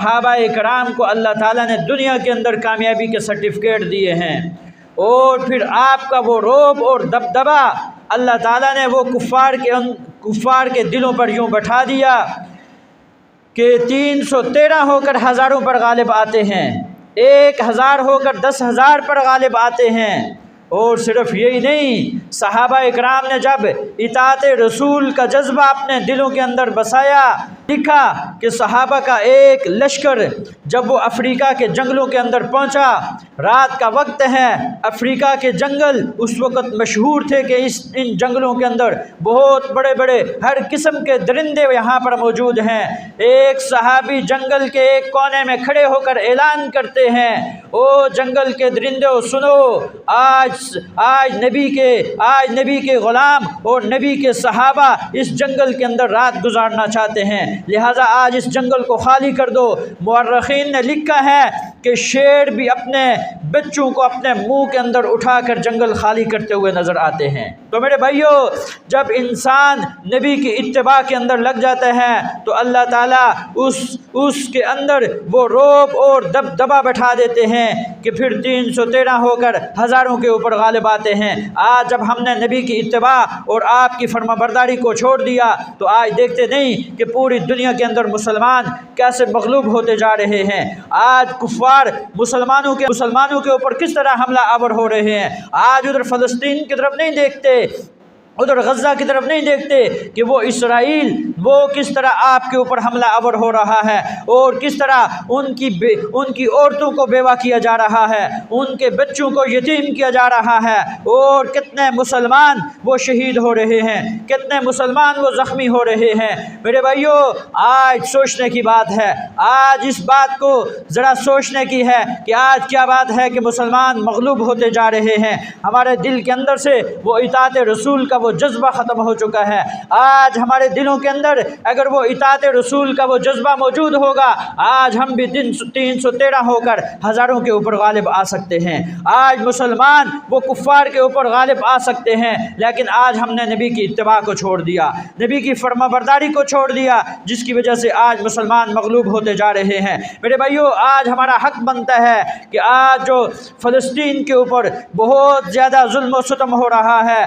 صحابہ کرام کو اللہ تعالیٰ نے دنیا کے اندر کامیابی کے سرٹیفکیٹ دیے ہیں، اور پھر آپ کا وہ رعب اور دبدبا اللہ تعالیٰ نے وہ کفار کے دلوں پر یوں بٹھا دیا کہ 313 ہو کر ہزاروں پر غالب آتے ہیں، 1000 ہو کر 10,000 پر غالب آتے ہیں۔ اور صرف یہی نہیں، صحابہ اکرام نے جب اطاعت رسول کا جذبہ اپنے دلوں کے اندر بسایا، لکھا کہ صحابہ کا ایک لشکر جب وہ افریقہ کے جنگلوں کے اندر پہنچا، رات کا وقت ہے، افریقہ کے جنگل اس وقت مشہور تھے کہ ان جنگلوں کے اندر بہت بڑے بڑے ہر قسم کے درندے یہاں پر موجود ہیں۔ ایک صحابی جنگل کے ایک کونے میں کھڑے ہو کر اعلان کرتے ہیں، او جنگل کے درندوں سنو، آج نبی کے غلام اور نبی کے صحابہ اس جنگل کے اندر رات گزارنا چاہتے ہیں، لہٰذا آج اس جنگل کو خالی کر دو۔ مورخین نے لکھا ہے کہ شیر بھی اپنے بچوں کو اپنے منہ کے اندر اٹھا کر جنگل خالی کرتے ہوئے نظر آتے ہیں۔ تو میرے بھائیو، جب انسان نبی کی اتباع کے اندر لگ جاتا ہے تو اللہ تعالیٰ اس کے اندر وہ رعب اور دبدبا بٹھا دیتے ہیں کہ پھر 313 ہو کر ہزاروں کے اوپر غالب آتے ہیں۔ آج جب ہم نے نبی کی اتباع اور آپ کی فرما برداری کو چھوڑ دیا تو آج دیکھتے نہیں کہ پوری دنیا کے اندر مسلمان کیسے مغلوب ہوتے جا رہے ہیں۔ آج کفار مسلمانوں کے اوپر کس طرح حملہ آور ہو رہے ہیں۔ آج ادھر فلسطین کی طرف نہیں دیکھتے، ادھر غزہ کی طرف نہیں دیکھتے کہ وہ اسرائیل وہ کس طرح آپ کے اوپر حملہ آور ہو رہا ہے، اور کس طرح ان کی عورتوں کو بیوہ کیا جا رہا ہے، ان کے بچوں کو یتیم کیا جا رہا ہے، اور کتنے مسلمان وہ شہید ہو رہے ہیں، کتنے مسلمان وہ زخمی ہو رہے ہیں۔ میرے بھائیو، آج سوچنے کی بات ہے، آج اس بات کو ذرا سوچنے کی ہے کہ آج کیا بات ہے کہ مسلمان مغلوب ہوتے جا رہے ہیں۔ ہمارے دل کے اندر سے وہ اطاعت رسول کا وہ جذبہ ختم ہو چکا ہے۔ آج ہمارے دلوں کے اندر اگر وہ اطاعت رسول کا وہ جذبہ موجود ہوگا، آج ہم بھی 313 ہو کر ہزاروں کے اوپر غالب آ سکتے ہیں۔ آج مسلمان وہ کفار کے اوپر غالب آ سکتے ہیں، لیکن آج ہم نے نبی کی اتباع کو چھوڑ دیا، نبی کی فرما برداری کو چھوڑ دیا، جس کی وجہ سے آج مسلمان مغلوب ہوتے جا رہے ہیں۔ میرے بھائیو، آج ہمارا حق بنتا ہے کہ آج جو فلسطین کے اوپر بہت زیادہ ظلم و ستم ہو رہا ہے،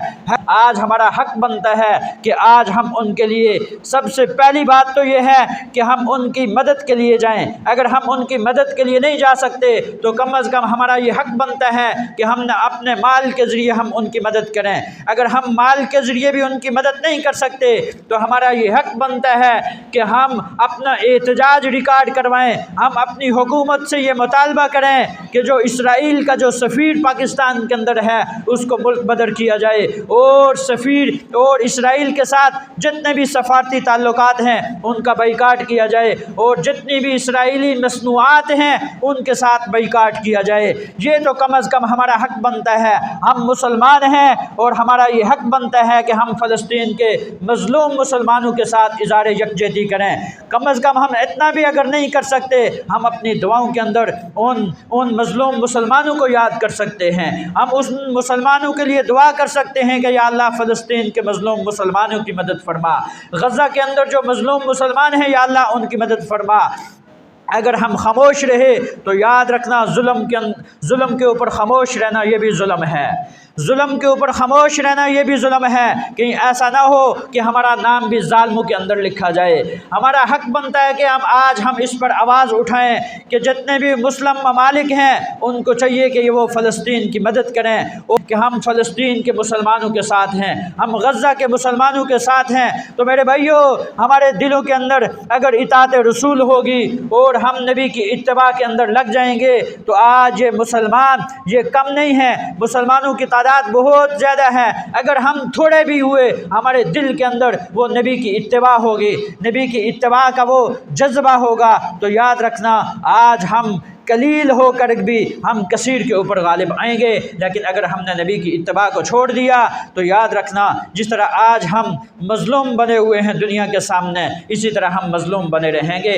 آج ہمارا حق بنتا ہے کہ آج ہم ان کے لیے سب سے پہلی بات تو یہ ہے کہ ہم ان کی مدد کے لیے جائیں۔ اگر ہم ان کی مدد کے لیے نہیں جا سکتے تو کم از کم ہمارا یہ حق بنتا ہے کہ ہم نہ اپنے مال کے ذریعے ہم ان کی مدد کریں۔ اگر ہم مال کے ذریعے بھی ان کی مدد نہیں کر سکتے تو ہمارا یہ حق بنتا ہے کہ ہم اپنا احتجاج ریکارڈ کروائیں، ہم اپنی حکومت سے یہ مطالبہ کریں کہ جو اسرائیل کا جو سفیر پاکستان کے اندر ہے اس کو ملک بدر کیا جائے، اور سفیر اور اسرائیل کے ساتھ جتنے بھی سفارتی تعلقات ہیں ان کا بائیکاٹ کیا جائے، اور جتنی بھی اسرائیلی مصنوعات ہیں ان کے ساتھ بائیکاٹ کیا جائے۔ یہ تو کم از کم ہمارا حق بنتا ہے، ہم مسلمان ہیں اور ہمارا یہ حق بنتا ہے کہ ہم فلسطین کے مظلوم مسلمانوں کے ساتھ اظہار یکجہتی کریں۔ کم از کم ہم اتنا بھی اگر نہیں کر سکتے، ہم اپنی دعاؤں کے اندر ان مظلوم مسلمانوں کو یاد کر سکتے ہیں، ہم اس مسلمانوں کے لیے دعا کر سکتے ہیں کہ یا اللہ فلسطین کے مظلوم مسلمانوں کی مدد فرما، غزہ کے اندر جو مظلوم مسلمان ہیں یا اللہ ان کی مدد فرما۔ اگر ہم خاموش رہے تو یاد رکھنا ظلم کے اوپر خاموش رہنا یہ بھی ظلم ہے، ظلم کے اوپر خاموش رہنا یہ بھی ظلم ہے۔ کہیں ایسا نہ ہو کہ ہمارا نام بھی ظالموں کے اندر لکھا جائے۔ ہمارا حق بنتا ہے کہ آج ہم اس پر آواز اٹھائیں کہ جتنے بھی مسلم ممالک ہیں ان کو چاہیے کہ وہ فلسطین کی مدد کریں، اور کہ ہم فلسطین کے مسلمانوں کے ساتھ ہیں، ہم غزہ کے مسلمانوں کے ساتھ ہیں۔ تو میرے بھائیو، ہمارے دلوں کے اندر اگر اطاعت رسول ہوگی اور ہم نبی کی اتباع کے اندر لگ جائیں گے تو آج یہ مسلمان یہ کم نہیں ہیں، مسلمانوں کی تعداد بہت زیادہ ہے۔ اگر ہم تھوڑے بھی ہوئے، ہمارے دل کے اندر وہ نبی کی اتباع ہوگی، نبی کی اتباع کا وہ جذبہ ہوگا، تو یاد رکھنا آج ہم قلیل ہو کر بھی ہم کثیر کے اوپر غالب آئیں گے۔ لیکن اگر ہم نے نبی کی اتباع کو چھوڑ دیا تو یاد رکھنا جس طرح آج ہم مظلوم بنے ہوئے ہیں دنیا کے سامنے، اسی طرح ہم مظلوم بنے رہیں گے۔